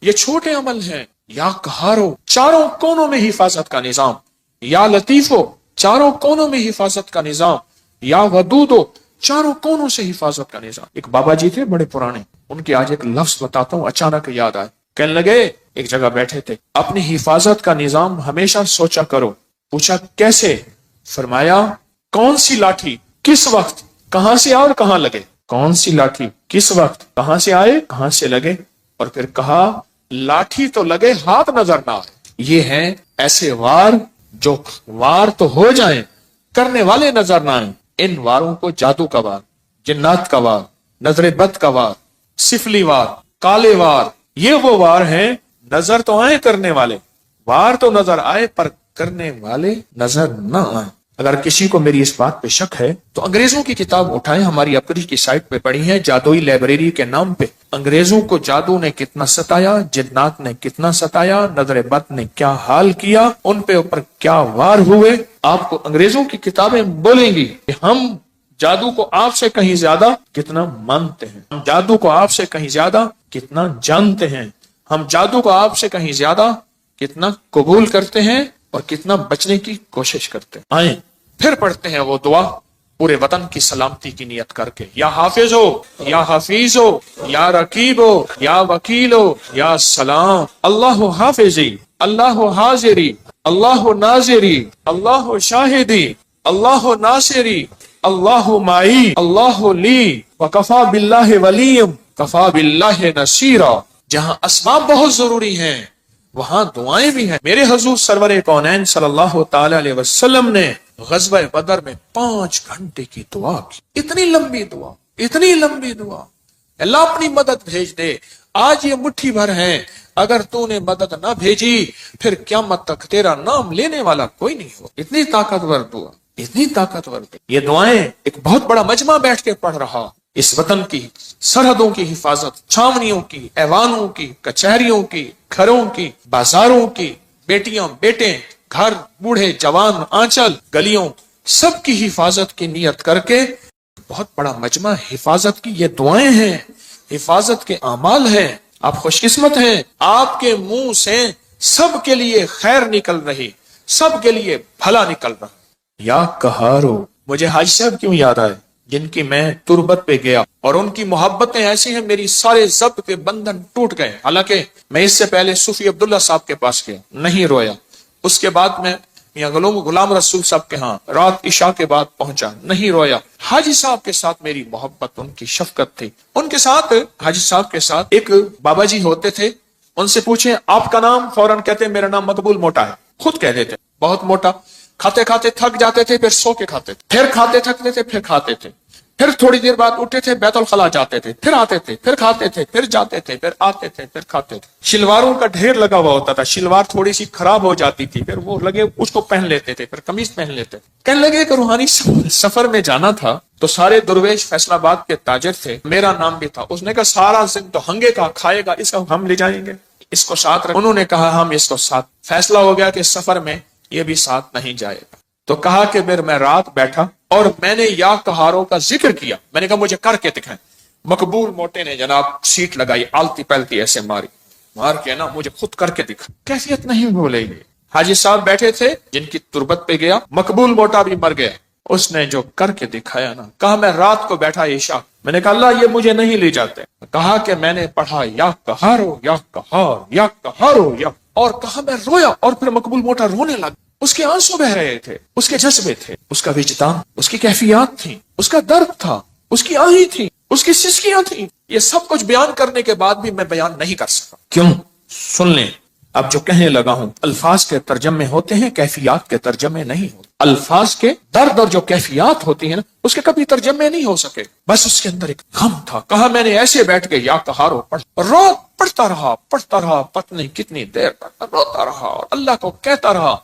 یہ چھوٹے عمل ہیں. یا قہارو چاروں کونوں میں حفاظت کا نظام، یا لطیفو چاروں کونوں میں حفاظت کا نظام، یا ودودو چاروں کونوں سے حفاظت کا نظام. ایک بابا جی تھے بڑے پرانے، ان کے آج ایک لفظ بتاتا ہوں اچانک یاد آئے. کہنے لگے ایک جگہ بیٹھے تھے، اپنی حفاظت کا نظام ہمیشہ سوچا کرو. پوچھا کیسے؟ فرمایا کون سی لاٹھی کس وقت کہاں سے آئے اور کہاں لگے. کون سی لاٹھی کس وقت کہاں سے آئے کہاں سے لگے. اور پھر کہا لاٹھی تو لگے ہاتھ نظر نہ آئے. یہ ہیں ایسے وار جو وار تو ہو جائیں کرنے والے نظر نہ آئیں. ان واروں کو جادو کا وار، جنات کا وار، نظر بد کا وار، سفلی وار، کالے وار، یہ وہ وار ہیں نظر تو آئے کرنے والے، وار تو نظر آئے پر کرنے والے نظر نہ آئے. اگر کسی کو میری اس بات پہ شک ہے تو انگریزوں کی کتاب اٹھائیں، ہماری اپنی کی سائٹ پہ پڑھی ہے، جادوئی لائبریری کے نام پہ. انگریزوں کو جادو نے کتنا ستایا، جنات نے کتنا ستایا، نظر بد نے کیا حال کیا، ان پہ اوپر کیا وار ہوئے. آپ کو انگریزوں کی کتابیں بولیں گی کہ ہم جادو کو آپ سے کہیں زیادہ کتنا مانتے ہیں، ہم جادو کو آپ سے کہیں زیادہ کتنا جانتے ہیں، ہم جادو کو آپ سے کہیں زیادہ کتنا قبول کرتے ہیں اور کتنا بچنے کی کوشش کرتے ہیں. آئیں پھر پڑھتے ہیں وہ دعا پورے وطن کی سلامتی کی نیت کر کے. یا حافظ ہو، یا حفیظ ہو، یا رقیب ہو، یا وکیل ہو، یا سلام. اللہ حافظی، اللہ حاضری، اللہ ناظری، اللہ شاہدی، اللہ ناصری، اللہ معی، اللہ لی، وکفا باللہ ولیم، کفا باللہ نصیرا. جہاں اسباب بہت ضروری ہیں وہاں دعائیں بھی ہیں. میرے حضور سرور کونین صلی اللہ تعالی علیہ وسلم نے غزوہ بدر میں 5 گھنٹے کی دعا کی. اتنی لمبی دعا، اتنی لمبی دعا. اللہ اپنی مدد بھیج دے. آج یہ مٹھی بھر ہیں، اگر تو نے مدد نہ بھیجی پھر قیامت تک تیرا نام لینے والا کوئی نہیں ہو. اتنی طاقتور دعا، اتنی طاقتور دعا. یہ دعائیں ایک بہت بڑا مجمع بیٹھ کے پڑھ رہا. اس وطن کی سرحدوں کی حفاظت، چھاونیوں کی، ایوانوں کی، کچہریوں کی، گھروں کی، بازاروں کی، بیٹیاں بیٹے، گھر، بوڑھے جوان، آنچل، گلیوں، سب کی حفاظت کی نیت کر کے بہت بڑا مجمع حفاظت کی یہ دعائیں ہیں، حفاظت کے اعمال ہیں. آپ خوش قسمت ہیں، آپ کے منہ سے سب کے لیے خیر نکل رہی، سب کے لیے بھلا نکل رہا. یا قہارو. مجھے حاجی صاحب کیوں یاد آئے جن کی میں تربت پہ گیا اور ان کی محبتیں ایسی ہیں میری سارے ضبط کے بندھن ٹوٹ گئے. حالانکہ میں اس سے پہلے صوفی عبداللہ صاحب کے پاس گیا، نہیں رویا. اس کے بعد میں میاں غلام رسول صاحب کے ہاں رات عشاء کے بعد پہنچا، نہیں رویا. حاجی صاحب کے ساتھ میری محبت، ان کی شفقت تھی. ان کے ساتھ حاجی صاحب کے ساتھ ایک بابا جی ہوتے تھے، ان سے پوچھیں آپ کا نام، فوراً کہتے میرا نام مقبول موٹا ہے. خود کہہ دیتے بہت موٹا. کھاتے کھاتے تھک جاتے تھے، پھر سو کے کھاتے تھے، پھر کھاتے تھکتے تھے، پھر کھاتے تھے، پھر تھوڑی دیر بعد اٹھتے تھے، بیت الخلا جاتے تھے، پھر آتے تھے، پھر کھاتے تھے، پھر جاتے تھے، پھر آتے تھے، پھر کھاتے تھے. شلواروں کا ڈھیر لگا ہوا ہوتا تھا، شلوار تھوڑی سی خراب ہو جاتی تھی، پھر وہ لگے اس کو پہن لیتے تھے، پھر قمیض پہن لیتے تھے. کہنے لگے کہ روحانی سفر میں جانا تھا تو سارے درویش فیصل آباد کے تاجر تھے، میرا نام بھی تھا. اس نے کہا سارا زند تو ہنگے کا کھائے گا، اس کو ہم لے جائیں گے، اس کو ساتھ رکھ. انہوں نے کہا ہم اس کو ساتھ. فیصلہ ہو گیا کہ سفر میں یہ بھی ساتھ نہیں جائے گا. تو کہا کہ پھر میں رات بیٹھا اور میں نے یا قہاروں کا ذکر کیا. میں نے کہا مجھے کر کے دکھائیں. مقبول موٹے نے جناب سیٹ لگائی، آلتی پلتی ایسے مار کے نا مجھے خود کر کے دکھا. کیفیت نہیں بھولے گی. حاجی صاحب بیٹھے تھے جن کی تربت پہ گیا، مقبول موٹا بھی مر گیا. اس نے جو کر کے دکھایا نا، کہا میں رات کو بیٹھا عشاء، میں نے کہا اللہ یہ مجھے نہیں لے جاتے. کہا کہ میں نے پڑھا یا قہارو یا قہار یا قہارو یا، اور کہا میں رویا. اور پھر مقبول موٹا رونے لگا. اس کے آنسو بہ رہے تھے، اس کے جذبے تھے، اس کا وجدان، اس کی کیفیات تھی، اس کا درد تھا، اس کی آہیں تھی، اس کی سسکیاں تھیں. یہ سب کچھ بیان کرنے کے بعد بھی میں بیان نہیں کر سکا. کیوں؟ سن لیں. اب جو کہنے لگا ہوں الفاظ کے ترجمے ہوتے ہیں، کیفیات کے ترجمے نہیں ہوتے. الفاظ کے درد اور جو کیفیات ہوتی ہیں نا، اس کے کبھی ترجمے نہیں ہو سکے. بس اس کے اندر ایک غم تھا. کہا میں نے ایسے بیٹھ کے یا قہارو پڑھتا رہا پتہ نہیں کتنی دیر تک روتا رہا اور اللہ کو کہتا رہا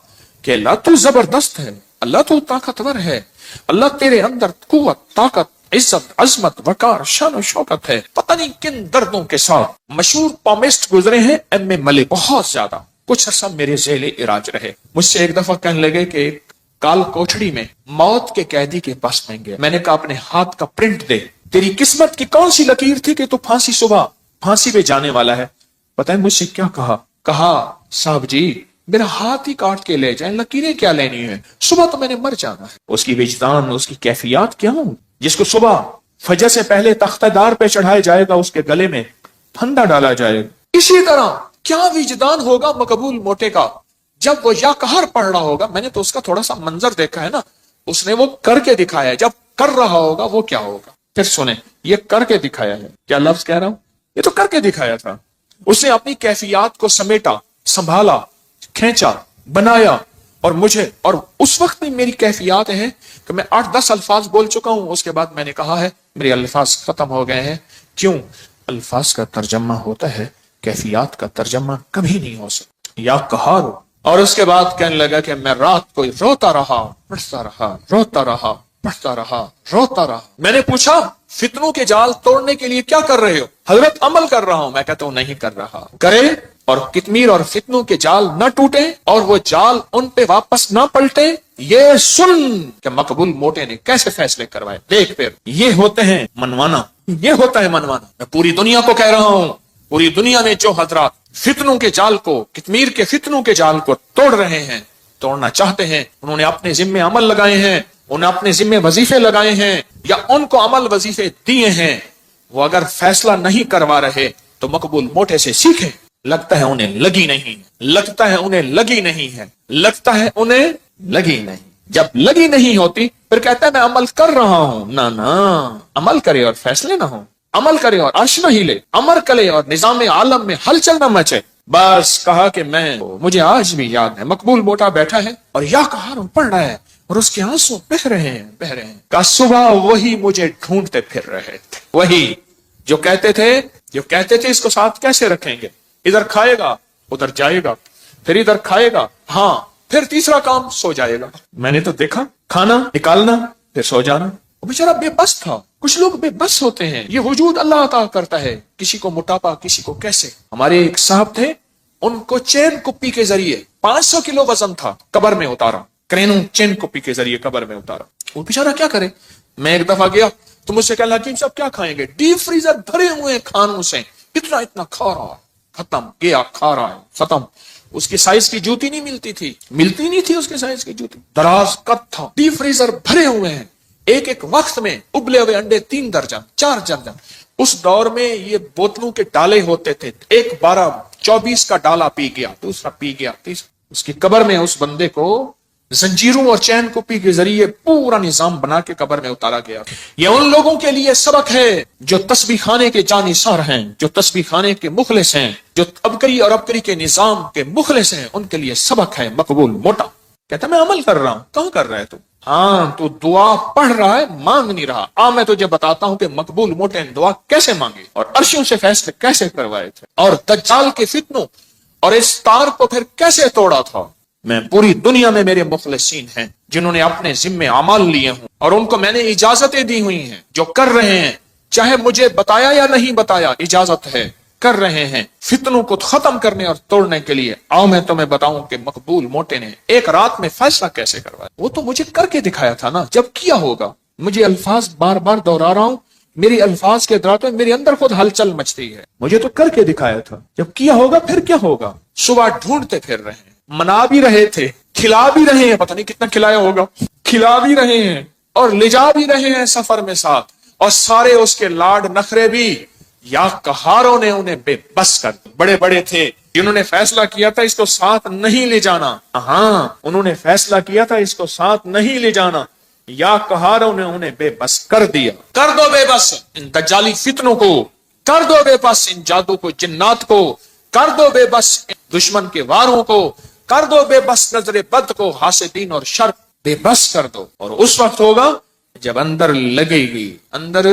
کہ اللہ تو زبردست ہے، اللہ تو طاقتور ہے، اللہ تیرے اندر قوت، طاقت، عزت، عظمت، وقار، شان و شوکت ہے. پتہ نہیں کن دردوں کے ساتھ مشہور پامسٹ گزرے ہیں ایم اے ملک، بہت زیادہ کچھ عرصہ میرے ذیل علاج رہے. مجھ سے ایک دفعہ کہنے لگے کہ کال کوٹڑی میں موت کے قیدی کے پاس میں گیا. میں نے کہا اپنے ہاتھ کا پرنٹ دے، تیری قسمت کی کون سی لکیر تھی کہ تو پھانسی صبح پھانسی پہ جانے والا ہے. پتہ ہے مجھ سے کیا کہا صاحب جی میرا ہاتھ ہی کاٹ کے لے جائیں، لکیریں کیا لینی ہے، صبح تو میں نے مر جانا ہے۔ اس کی وجدان، اس کی کیفیات کیا ہوں، جس کو صبح فجر سے پہلے تختہ دار پہ چڑھایا جائے گا، اس کے گلے میں پھندا ڈالا جائے گا۔ اسی طرح کیا وجدان ہوگا مقبول موٹے کا جب وہ یا قہر پڑھ رہا ہوگا۔ میں نے تو اس کا تھوڑا سا منظر دیکھا ہے نا، اس نے وہ کر کے دکھایا ہے، جب کر رہا ہوگا وہ کیا ہوگا۔ پھر سنیں، یہ کر کے دکھایا ہے، کیا لفظ کہہ رہا ہوں، یہ تو کر کے دکھایا تھا۔ اس نے اپنی کیفیات کو سمیٹا، سنبھالا، کھینچا، بنایا، اور مجھے، اور اس وقت میں میری کیفیات ہیں کہ میں 8-10 الفاظ بول چکا ہوں، اس کے بعد میں نے کہا ہے میرے الفاظ ختم ہو گئے ہیں۔ کیوں؟ الفاظ کا ترجمہ ہوتا ہے، کیفیات کا ترجمہ کبھی نہیں ہو سکتا۔ یا قہار ہو۔ اور اس کے بعد کہنے لگا کہ میں رات کو روتا رہا، پڑھتا رہا، روتا رہا، پڑھتا رہا، روتا رہا۔ میں نے پوچھا فتنوں کے جال توڑنے کے لیے کیا کر رہے ہو؟ حضرت عمل کر رہا ہوں۔ میں کہتا ہوں نہیں کر رہا۔ کرے اور کتمیر اور فتنوں کے جال نہ ٹوٹے اور وہ جال ان پہ واپس نہ پلٹے، یہ سن کہ مقبول موٹے نے کیسے فیصلے کروائے۔ دیکھ پھر یہ ہوتے ہیں منوانا، یہ ہوتا ہے منوانا۔ میں پوری دنیا کو کہہ رہا ہوں، پوری دنیا میں جو حضرات فتنوں کے جال کو، کتمیر کے فتنوں کے جال کو توڑ رہے ہیں، توڑنا چاہتے ہیں، انہوں نے اپنے ذمے عمل لگائے ہیں، انہیں اپنے ذمے وظیفے لگائے ہیں، یا ان کو عمل وظیفے دیے ہیں، وہ اگر فیصلہ نہیں کروا رہے تو مقبول موٹے سے سیکھیں۔ لگتا ہے انہیں لگی نہیں، لگتا ہے انہیں لگی نہیں ہے، لگتا ہے انہیں لگی نہیں۔ جب لگی نہیں ہوتی پھر کہتا ہے میں عمل کر رہا ہوں۔ نہ عمل کرے اور فیصلے نہ ہوں، عمل کرے اور عرش نہ ہلے، عمل کرے اور نظام عالم میں ہلچل نہ مچے۔ بس کہا کہ مجھے آج بھی یاد ہے، مقبول موٹا بیٹھا ہے اور یا قہار پڑھ رہا ہے اور اس کے آنسو بہ رہے ہیں۔ کہ صبح وہی مجھے ڈھونڈتے پھر رہے تھے، وہی جو کہتے تھے اس کو ساتھ کیسے رکھیں گے، ادھر کھائے گا ادھر جائے گا، پھر ادھر کھائے گا، ہاں پھر تیسرا کام سو جائے گا۔ میں نے تو دیکھا کھانا نکالنا پھر سو جانا۔ وہ بیچارہ بے بس تھا۔ کچھ لوگ بے بس ہوتے ہیں، یہ وجود اللہ عطا کرتا ہے، کسی کو موٹاپا، کسی کو کیسے۔ ہمارے ایک صاحب تھے، ان کو چین کپی کے ذریعے 500 کلو وزن تھا، قبر میں اتارا، کرینوں چین کپی کے ذریعے قبر میں اتارا۔ وہ بیچارہ کیا کرے۔ میں ایک دفعہ گیا تو مجھ سے کہا حکیم صاحب کیا کھائیں گے؟ ڈیپ فریزر بھرے ہوئے ہیں کھانوں سے، اتنا کھا رہا ہے، ختم گیا، کھا رہا ہے، ختم۔ اس کی سائز کی جوتی نہیں ملتی تھی اس کے سائز کی جوتی، دراز قد تھا، ڈیپ فریزر بھرے ہوئے ہیں، ایک وقت میں ابلے ہوئے انڈے 3 درجن 4 درجن۔ اس دور میں یہ بوتلوں کے ڈالے ہوتے تھے، ایک 12-24 کا ڈالا پی گیا، دوسرا پی گیا، تیسرا۔ اس کی قبر میں اس بندے کو زنجیروں اور چین کپی کے ذریعے پورا نظام بنا کے قبر میں اتارا گیا۔ یہ ان لوگوں کے لیے سبق ہے جو تسبیح خانے کے جانثار ہیں، جو تسبیح خانے کے مخلص ہیں، جو ابکری اور ابکری کے نظام کے مخلص ہیں، ان کے لیے سبق ہے مقبول موٹا۔ کہتا میں عمل کر رہا ہوں۔ کہاں کر رہا ہے تو؟ ہاں تو دعا پڑھ رہا ہے، مانگ نہیں رہا۔ میں تجھے بتاتا ہوں کہ مقبول موٹے نے دعا کیسے مانگی اور عرشوں سے فیصلے کیسے کروائے تھے، اور دجال کے فتنوں اور اس تار کو پھر کیسے توڑا تھا۔ میں پوری دنیا میں میرے مخلصین ہیں جنہوں نے اپنے ذمے اعمال لیے ہوں، اور ان کو میں نے اجازتیں دی ہوئی ہیں، جو کر رہے ہیں، چاہے مجھے بتایا یا نہیں بتایا، اجازت ہے، کر رہے ہیں فتنوں کو ختم کرنے اور توڑنے کے لیے۔ میں تمہیں بتاؤں کہ مقبول موٹے نے ایک رات میں فیصلہ کیسے کروایا۔ وہ تو مجھے کر کے دکھایا تھا نا، جب کیا ہوگا۔ مجھے الفاظ بار بار دہرا رہا ہوں، میری الفاظ کے دراتوں میں میرے اندر خود ہلچل مچتی ہے۔ مجھے تو کر کے دکھایا تھا، جب کیا ہوگا پھر کیا ہوگا۔ صبح ڈھونڈتے پھر رہے ہیں، منا بھی رہے تھے، کھلا بھی رہے ہیں، پتہ نہیں کتنا کھلایا ہوگا، کھلا بھی رہے ہیں اور لے جا بھی رہے ہیں سفر میں ساتھ، اور سارے اس کے لاڈ نخرے بھی یا قہاروں نے انہیں بے بس کر دیا۔ بڑے بڑے تھے جنہوں نے فیصلہ کیا تھا اس کو ساتھ نہیں لے جانا، ہاں انہوں نے فیصلہ کیا تھا اس کو ساتھ نہیں لے جانا، یا قہاروں نے انہیں بے بس کر دیا۔ کر دو بے بس ان دجالی فتنوں کو، کر دو بے بس ان جادو کو، جنات کو، کر دو بے بس ان دشمن کے واروں کو، کر دو بے بس نظر بد کو، حاسدین اور شر بے بس کر دو۔ اور اس وقت ہوگا جب اندر لگے گی، اندر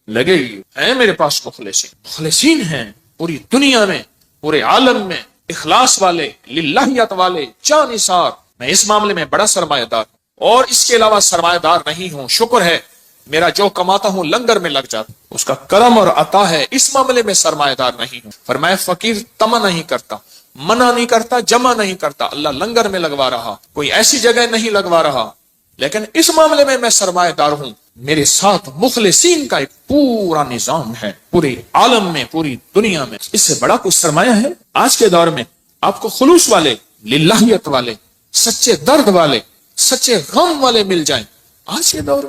لگے گی۔ ہیں میرے پاس مخلصین ہیں پوری دنیا میں، پورے عالم میں، اخلاص والے، للہیت والے، جانثار۔ میں اس معاملے میں بڑا سرمایہ دار ہوں اور اس کے علاوہ سرمایہ دار نہیں ہوں۔ شکر ہے میرا جو کماتا ہوں لنگر میں لگ جاتا، اس کا کرم اور عطا ہے، اس معاملے میں سرمایہ دار نہیں ہوں۔ فرمایا فقیر تما نہیں کرتا، منع نہیں کرتا، جمع نہیں کرتا، اللہ لنگر میں لگوا رہا، کوئی ایسی جگہ نہیں لگوا رہا، لیکن اس معاملے میں سرمایہ دار ہوں میرے ساتھ مخلصین کا ایک پورا نظام ہے پورے عالم میں، پوری دنیا میں۔ اس سے بڑا کچھ سرمایہ ہے آج کے دور میں؟ آپ کو خلوص والے، للہیت والے، سچے درد والے، سچے غم والے مل جائیں آج کے دور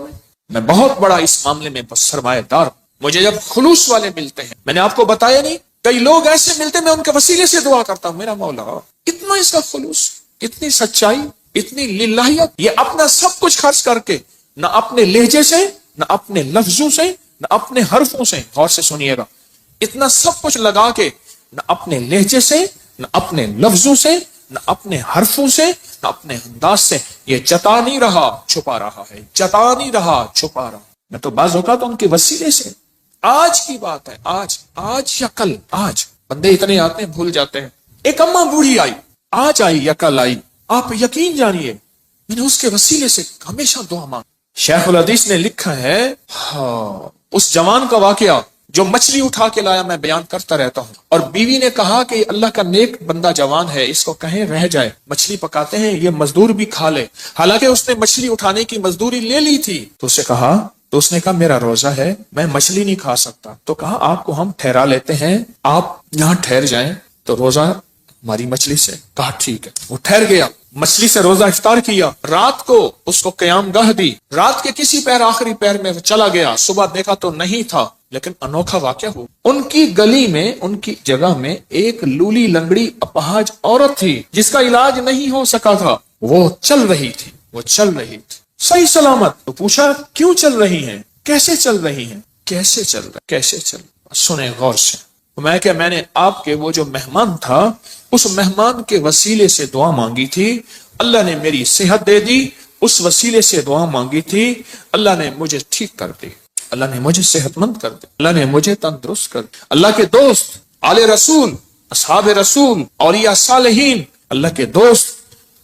میں بہت بڑا اس معاملے میں سرمایہ دار ہوں۔ مجھے جب خلوص والے ملتے ہیں، میں نے آپ کو بتایا نہیں، کئی لوگ ایسے ملتے ہیں، میں ان کے وسیلے سے دعا کرتا ہوں، میرا مولا اتنا اس کا خلوص، اتنی سچائی، اتنی للہیت، یہ اپنا سب کچھ خرچ کر کے، نہ اپنے لہجے سے، نہ اپنے لفظوں سے، نہ اپنے حرفوں سے، غور سے سنیے گا، اتنا سب کچھ لگا کے نہ اپنے لہجے سے، نہ اپنے لفظوں سے، نہ اپنے حرفوں سے، نہ اپنے انداز سے، یہ جتا نہیں رہا چھپا رہا ہے، جتا نہیں رہا چھپا رہا۔ میں تو بعض اوقات ان کے وسیلے سے، آج کی بات ہے، آج یا کل، آج بندے اتنے آتے ہیں بھول جاتے ہیں۔ ایک اماں بوڑھی آئی، آج آئی یا کل آئی، آپ یقین جانیے میں نے اس کے وسیلے سے ہمیشہ دعا مانگ۔ شیخ الحدیث نے لکھا ہے، اس جوان کا واقعہ جو مچھلی اٹھا کے لایا، میں بیان کرتا رہتا ہوں، اور بیوی نے کہا کہ اللہ کا نیک بندہ جوان ہے، اس کو کہیں رہ جائے، مچھلی پکاتے ہیں، یہ مزدور بھی کھا لے، حالانکہ اس نے مچھلی اٹھانے کی مزدوری لے لی تھی۔ تو اس نے کہا میرا روزہ ہے، میں مچھلی نہیں کھا سکتا۔ تو کہا آپ کو ہم ٹھہرا لیتے ہیں، آپ یہاں ٹھہر جائیں تو روزہ ہماری مچھلی سے۔ کہا ٹھیک ہے، وہ ٹھہر گیا، مچھلی سے روزہ افطار کیا، رات کو اس کو قیام گاہ دی، رات کے کسی پیر آخری پیر میں چلا گیا، صبح دیکھا تو نہیں تھا، لیکن انوکھا واقعہ ہوا، ان کی گلی میں، ان کی جگہ میں ایک لولی لنگڑی اپاہج عورت تھی جس کا علاج نہیں ہو سکا تھا، وہ چل رہی تھی صحیح سلامت۔ تو پوچھا کیوں چل رہی ہیں، کیسے چل رہی ہیں، کیسے چل رہا؟ سنیں غور سے، میں نے آپ کے وہ جو مہمان تھا، اس مہمان کے وسیلے سے دعا مانگی تھی، اللہ نے میری صحت دے دی، اس وسیلے سے دعا مانگی تھی، اللہ نے مجھے ٹھیک کر دی، اللہ نے مجھے صحت مند کر دی، اللہ نے مجھے تندرست کر دی۔ اللہ کے دوست، آل رسول، اصحاب رسول، اولیاء صالحین، اللہ کے دوست،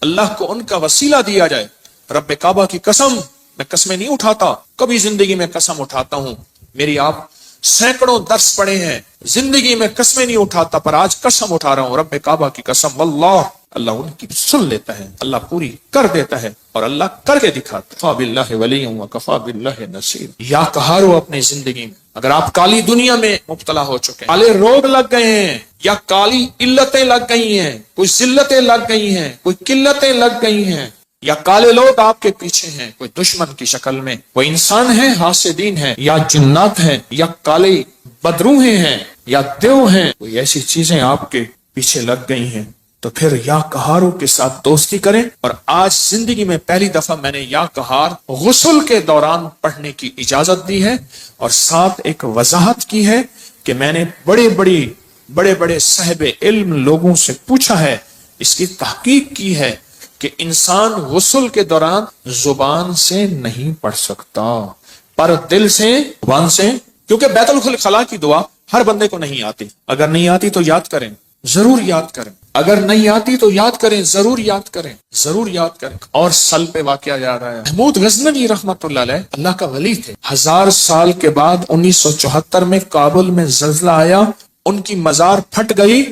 اللہ کو ان کا وسیلہ دیا جائے۔ رب کعبہ کی قسم، میں قسمیں نہیں اٹھاتا، کبھی زندگی میں قسم اٹھاتا ہوں، میری آپ سینکڑوں درس پڑے ہیں، زندگی میں قسمیں نہیں اٹھاتا، پر آج قسم اٹھا رہا ہوں، رب کعبہ کی قسم، واللہ اللہ ان کی سن لیتا ہے، اللہ پوری کر دیتا ہے، اور اللہ کر کے دکھاتا ہے۔ کفا باللہ ولی وکفا باللہ نصیر۔ یا کہارو اپنے زندگی میں، اگر آپ کالی دنیا میں مبتلا ہو چکے ہیں، کالے روگ لگ گئے ہیں، یا کالی علتیں لگ گئی ہیں، کوئی ذلتیں لگ گئی ہیں، کوئی قلتیں لگ گئی ہیں، یا کالے لوگ آپ کے پیچھے ہیں، کوئی دشمن کی شکل میں، کوئی انسان ہیں، حاسدین ہیں، یا جنات ہیں، یا کالے بدروہیں ہیں، یا دیو ہیں، کوئی ایسی چیزیں آپ کے پیچھے لگ گئی ہیں، تو پھر یا کہاروں کے ساتھ دوستی کریں۔ اور آج زندگی میں پہلی دفعہ میں نے یا کہار غسل کے دوران پڑھنے کی اجازت دی ہے، اور ساتھ ایک وضاحت کی ہے کہ میں نے بڑے بڑے صاحب علم لوگوں سے پوچھا ہے، اس کی تحقیق کی ہے کہ انسان غسل کے دوران زبان سے نہیں پڑھ سکتا، پر دل سے، زبان سے، کیونکہ بیت الخلاء کی دعا ہر بندے کو نہیں آتی، اگر نہیں آتی تو یاد کریں، ضرور یاد کریں، اگر نہیں آتی تو یاد کریں، ضرور یاد کریں۔ اور سل پہ واقعہ یاد آیا، محمود غزنوی رحمت اللہ علیہ اللہ کا ولی تھے، 1000 سال کے بعد 1974 میں کابل میں زلزلہ آیا، ان کی مزار پھٹ گئی،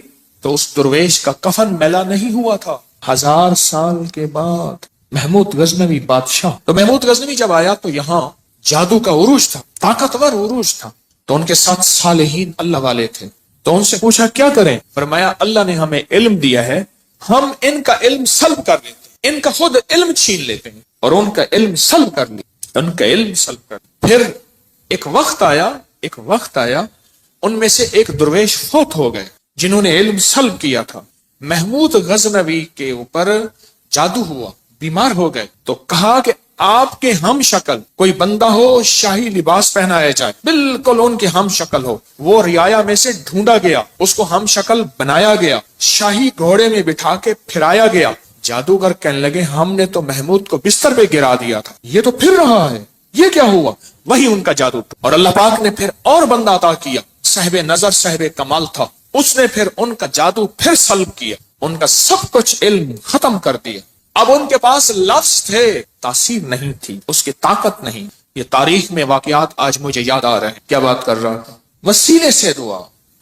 تو اس درویش کا کفن میلا نہیں ہوا تھا، 1000 سال کے بعد محمود غزنوی بادشاہ۔ تو محمود غزنوی جب آیا تو یہاں جادو کا عروج تھا، طاقتور عروج تھا، تو ان کے ساتھ صالحین اللہ والے تھے، تو ان سے پوچھا کیا کریں؟ فرمایا اللہ نے ہمیں علم دیا ہے، ہم ان کا علم سلب کر لیتے ہیں، ان کا خود علم چھین لیتے ہیں، اور ان کا علم سلب کر لیتے، پھر ایک وقت آیا ان میں سے ایک درویش فوت ہو گئے جنہوں نے علم سلب کیا تھا، محمود غزنوی کے اوپر جادو ہوا، بیمار ہو گئے، تو کہا کہ آپ کے ہم شکل کوئی بندہ ہو، شاہی لباس پہنایا جائے، بالکل ان کے ہم شکل ہو، وہ رعایا میں سے ڈھونڈا گیا، اس کو ہم شکل بنایا گیا، شاہی گھوڑے میں بٹھا کے پھرایا گیا، جادوگر کہنے لگے ہم نے تو محمود کو بستر پہ گرا دیا تھا، یہ تو پھر رہا ہے، یہ کیا ہوا؟ وہی ان کا جادو تھا، اور اللہ پاک نے پھر اور بندہ عطا کیا، صاحب نظر، صاحب کمال تھا، اس نے پھر ان کا جادو پھر سلب کیا، ان کا سب کچھ علم ختم کر دیا، اب ان کے پاس لفظ تھے، تاثیر نہیں تھی، اس کی طاقت نہیں۔ یہ تاریخ میں واقعات آج مجھے یاد آ رہے ہیں، کیا بات کر رہا تھا؟ وسیلے سے دعا،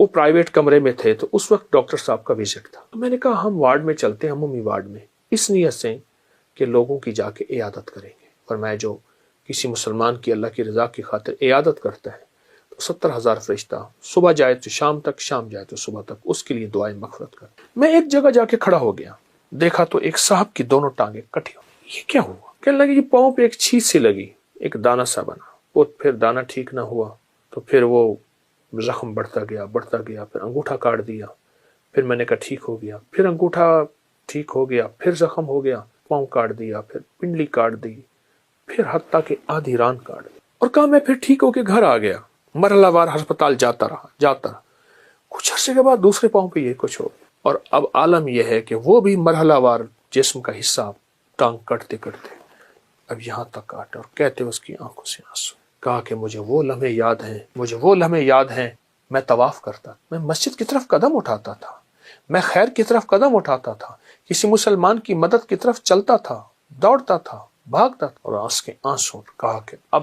وہ پرائیویٹ کمرے میں تھے، تو اس وقت ڈاکٹر صاحب کا وزٹ تھا. تو میں نے کہا ہم وارڈ میں چلتے ہیں، عمومی وارڈ میں، اس نیت سے کہ لوگوں کی جا کے عیادت کریں گے. فرمایا جو کسی مسلمان کی اللہ کی رضا کی خاطر عیادت کرتا ہے تو 70,000 فرشتہ صبح جائے تو شام تک، شام جائے تو صبح تک اس کے لیے دعائیں مغفرت کرتے. میں ایک جگہ جا کے کھڑا ہو گیا، دیکھا تو ایک صاحب کی دونوں ٹانگیں کٹی ہو. یہ کیا ہوا؟ کہنے لگے یہ پاؤں پہ ایک چیز سی لگی، ایک دانہ سا بنا، وہ پھر دانہ ٹھیک نہ ہوا تو پھر وہ زخم بڑھتا گیا، پھر انگوٹھا کاٹ دیا. پھر میں نے کہا ٹھیک ہو گیا، پھر انگوٹھا ٹھیک ہو گیا، پھر زخم ہو گیا، پاؤں کاٹ دیا، پھر پنڈلی کاٹ دی، پھر حتیٰ کہ آدھی ران کاٹ دی. اور کہا میں پھر ٹھیک ہو کے گھر آ گیا، مرحلہ وار ہسپتال جاتا رہا. کچھ عرصے کے بعد دوسرے پاؤں پہ یہ کچھ ہو گیا. اور اب عالم یہ ہے کہ وہ بھی مرحلہ وار جسم کا حصہ ٹانگ کٹتے کٹتے اب یہاں تک کاٹا، اور کہتے اس کی آنکھوں سے آنسو. کہا کہ مجھے وہ لمحے یاد ہیں، میں طواف کرتا، میں مسجد کی طرف قدم اٹھاتا تھا، میں خیر کی طرف قدم اٹھاتا تھا، کسی مسلمان کی مدد کی طرف چلتا تھا، دوڑتا تھا، بھاگتا تھا. اور اس کے آنسو. کہا کہ اب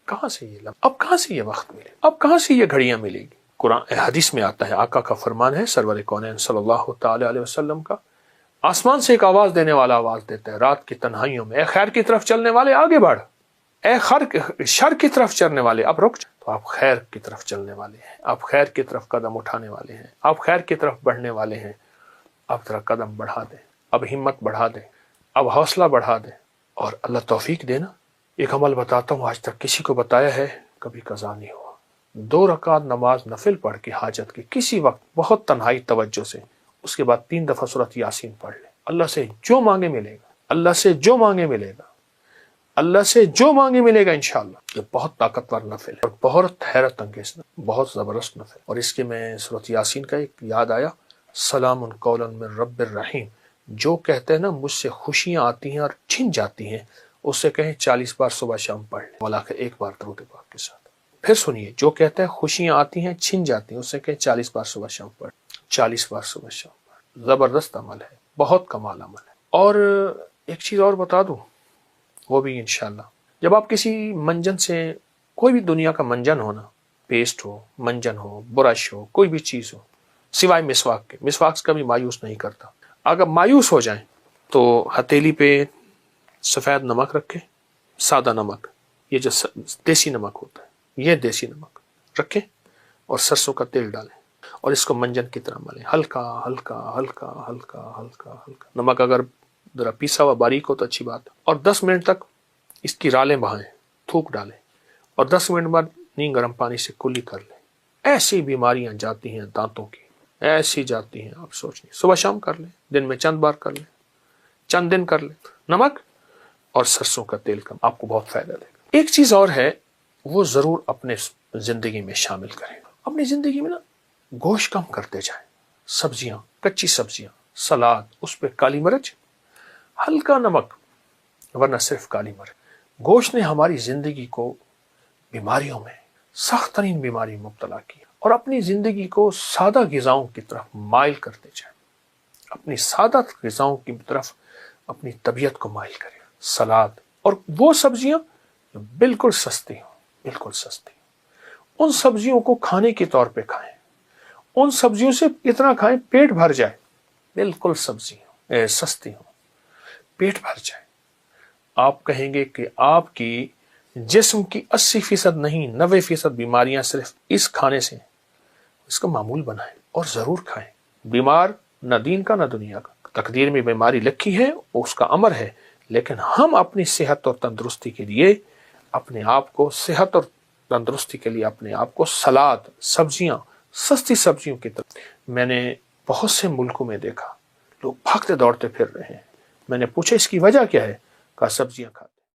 کہاں سے یہ لمحہ، اب کہاں سے یہ وقت ملے، اب کہاں سے یہ گھڑیاں ملے گی. قرآن حدیث میں آتا ہے، آقا کا فرمان ہے سرور کونین صلی اللہ تعالی علیہ وسلم کا، آسمان سے ایک آواز دینے والا آواز دیتا ہے رات کی تنہائیوں میں، اے خیر کی طرف چلنے والے آگے بڑھ، اے شر کی طرف چلنے والے اب رک جا. تو آپ خیر کی طرف چلنے والے ہیں، آپ خیر کی طرف قدم اٹھانے والے ہیں، آپ خیر کی طرف بڑھنے والے ہیں. اب ذرا قدم بڑھا دیں، اب ہمت بڑھا دیں، اب حوصلہ بڑھا دیں، اور اللہ توفیق دینا. ایک عمل بتاتا ہوں، آج تک کسی کو بتایا ہے، کبھی قضا نہیں ہوا. 2 رکعت نماز نفل پڑھ کے حاجت کی کسی وقت بہت تنہائی توجہ سے، اس کے بعد 3 دفعہ سورۃ یاسین پڑھ لیں. اللہ سے جو مانگے ملے گا، اللہ سے جو مانگے ملے گا، اللہ سے جو مانگے ملے گا انشاءاللہ. یہ بہت طاقتور نفل ہے اور بہت حیرت انگیز، بہت زبردست نفل. اور اس کے میں سورۃ یاسین کا ایک یاد آیا، سلام قولا من رب الرحیم. جو کہتے ہیں نا مجھ سے خوشیاں آتی ہیں اور چھن جاتی ہیں، اس سے کہیں 40 بار صبح شام پڑھ لیں، مولا کے ایک بار درود پاک کے ساتھ. پھر سنیے، جو کہتے ہیں خوشیاں آتی ہیں چھن جاتی ہیں، اس سے کہیں 40 بار صبح شام پڑھ، 40 بار صبح شام پڑھ. زبردست عمل ہے، بہت کمال عمل ہے. اور ایک چیز اور بتا دوں، وہ بھی انشاءاللہ، جب آپ کسی منجن سے، کوئی بھی دنیا کا منجن ہونا، پیسٹ ہو، منجن ہو، برش ہو، کوئی بھی چیز ہو، سوائے مسواک کے، مسواک کبھی مایوس نہیں کرتا. اگر مایوس ہو جائیں تو ہتھیلی پہ سفید نمک رکھیں، سادہ نمک، یہ جو دیسی نمک ہوتا ہے، یہ دیسی نمک رکھیں، اور سرسوں کا تیل ڈالیں اور اس کو منجن کی طرح ملیں، ہلکا ہلکا ہلکا ہلکا ہلکا ہلکا. نمک اگر ذرا پیسا ہوا باریک ہو تو اچھی بات ہے. اور 10 منٹ تک اس کی رالیں بہائیں، تھوک ڈالیں، اور 10 منٹ بعد نیم گرم پانی سے کلی کر لیں. ایسی بیماریاں جاتی ہیں دانتوں کی، ایسی جاتی ہیں آپ سوچ نہیں. صبح شام کر لیں، دن میں چند بار کر لیں، چند دن کر لیں. نمک اور سرسوں کا تیل کم، آپ کو بہت فائدہ دے گا. ایک چیز اور ہے، وہ ضرور اپنے زندگی میں شامل کریں. اپنی زندگی میں نا گوشت کم کرتے جائیں، سبزیاں، کچی سبزیاں، سلاد، اس پہ کالی مرچ، ہلکا نمک، ورنہ صرف کالی مرچ. گوشت نے ہماری زندگی کو بیماریوں میں، سخت ترین بیماری میں مبتلا کیا. اور اپنی زندگی کو سادہ غذاؤں کی طرف مائل کرتے جائیں، اپنی سادہ غذاؤں کی طرف اپنی طبیعت کو مائل کریں. سلاد اور وہ سبزیاں جو بالکل سستی ہوں، بالکل سستی ہوں، ان سبزیوں کو کھانے کے طور پہ کھائیں. ان سبزیوں سے اتنا کھائیں پیٹ بھر جائے، بالکل سبزی ہوں، سستی ہوں، پیٹ بھر جائے. آپ کہیں گے کہ آپ کی جسم کی 80% نہیں 90% بیماریاں صرف اس کھانے سے. اس کا معمول بنائیں اور ضرور کھائیں. بیمار نہ دین کا نہ دنیا کا، تقدیر میں بیماری لکھی ہے، اس کا امر ہے، لیکن ہم اپنی صحت اور تندرستی کے لیے اپنے آپ کو، صحت اور تندرستی کے لیے اپنے آپ کو سلاد، سبزیاں، سستی سبزیوں کی طرف. میں نے بہت سے ملکوں میں دیکھا لوگ بھاگتے دوڑتے پھر رہے ہیں. میں نے پوچھا اس کی وجہ کیا ہے؟ کہا سبزیاں کھا